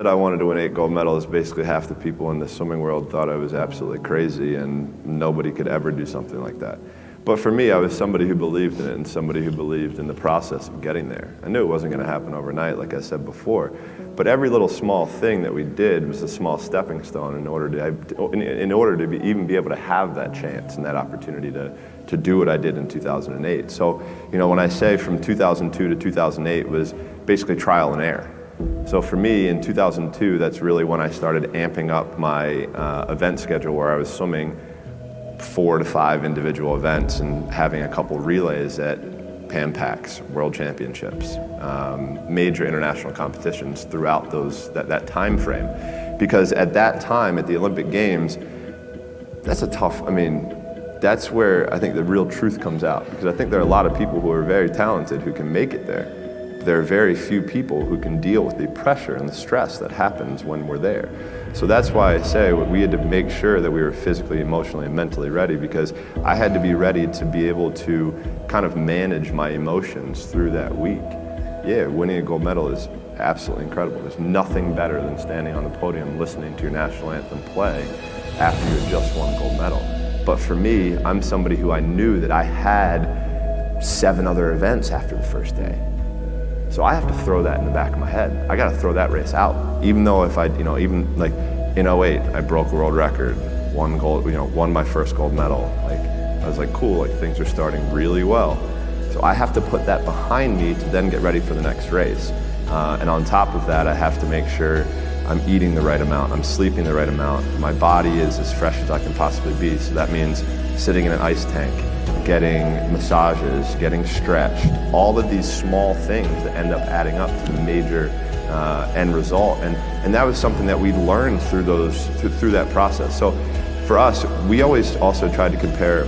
That I wanted to win 8 gold medals, basically half the people in the swimming world thought I was absolutely crazy and nobody could ever do something like that. But for me, I was somebody who believed in it and somebody who believed in the process of getting there. I knew it wasn't going to happen overnight, like I said before, but every little small thing that we did was a small stepping stone in order to even be able to have that chance and that opportunity to do what I did in 2008. So, you know, when I say from 2002 to 2008 was basically trial and error. So for me, in 2002, that's really when I started amping up my event schedule, where I was swimming 4 to 5 individual events and having a couple relays at Pan Pacs, World Championships, major international competitions throughout that time frame. Because at that time, at the Olympic Games, that's that's where I think the real truth comes out. Because I think there are a lot of people who are very talented who can make it there. There are very few people who can deal with the pressure and the stress that happens when we're there. So that's why I say we had to make sure that we were physically, emotionally, and mentally ready, because I had to be ready to be able to kind of manage my emotions through that week. Yeah, winning a gold medal is absolutely incredible. There's nothing better than standing on the podium listening to your national anthem play after you had just won a gold medal. But for me, I'm somebody who I knew that I had 7 other events after the first day. So I have to throw that in the back of my head. I got to throw that race out. Even though if even like in 08, I broke a world record, won my first gold medal. Like, I was like, cool, like things are starting really well. So I have to put that behind me to then get ready for the next race. And on top of that, I have to make sure I'm eating the right amount, I'm sleeping the right amount, my body is as fresh as I can possibly be. So that means sitting in an ice tank, getting massages, getting stretched, all of these small things that end up adding up to the major end result. And that was something that we learned through that process. So for us, we always also tried to compare,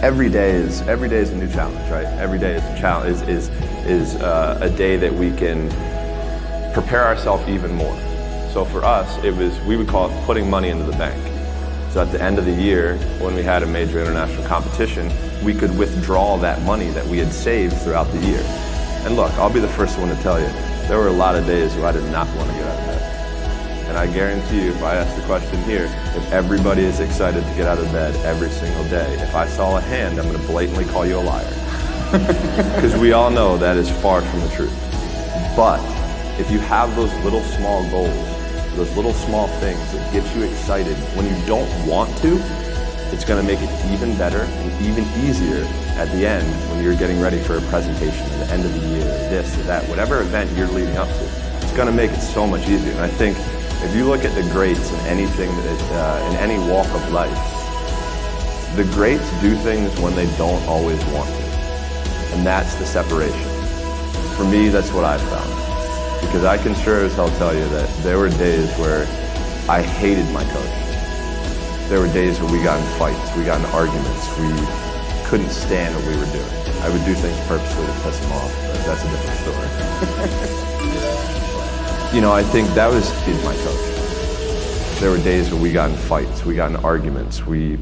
every day is a new challenge, right? Every day is a challenge, is a day that we can prepare ourselves even more. So for us, we would call it putting money into the bank. So at the end of the year, when we had a major international competition, we could withdraw that money that we had saved throughout the year. And look, I'll be the first one to tell you, there were a lot of days where I did not want to get out of bed. And I guarantee you, if I ask the question here, if everybody is excited to get out of bed every single day, if I saw a hand, I'm going to blatantly call you a liar. Because we all know that is far from the truth. But if you have those little small goals, those little small things that get you excited when you don't want to, it's going to make it even better and even easier at the end when you're getting ready for a presentation at the end of the year, this or that, whatever event you're leading up to. It's going to make it so much easier. And I think if you look at the greats in anything in any walk of life, the greats do things when they don't always want to. And that's the separation. For me, that's what I've found. Because I can sure as hell tell you that there were days where I hated my coach. There were days where we got in fights, we got in arguments, we couldn't stand what we were doing. I would do things purposely to piss him off, but that's a different story. You know, I think that was my coach. There were days where we got in fights, we got in arguments, we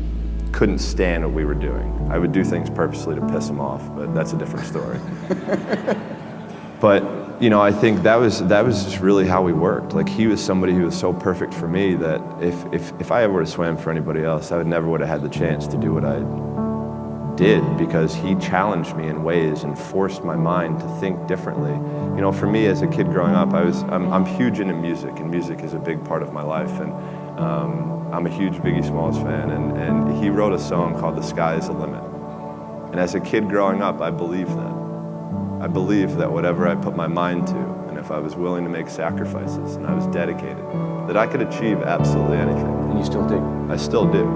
couldn't stand what we were doing. I would do things purposely to piss him off, but that's a different story. But you know, I think that was just really how we worked. Like, he was somebody who was so perfect for me that if I ever would have swam for anybody else, I never would have had the chance to do what I did, because he challenged me in ways and forced my mind to think differently. You know, for me as a kid growing up, I'm huge into music, and music is a big part of my life. And I'm a huge Biggie Smalls fan, and he wrote a song called "The Sky Is the Limit." And as a kid growing up, I believed that. I believed that whatever I put my mind to, and if I was willing to make sacrifices and I was dedicated, that I could achieve absolutely anything. And you still do? I still do.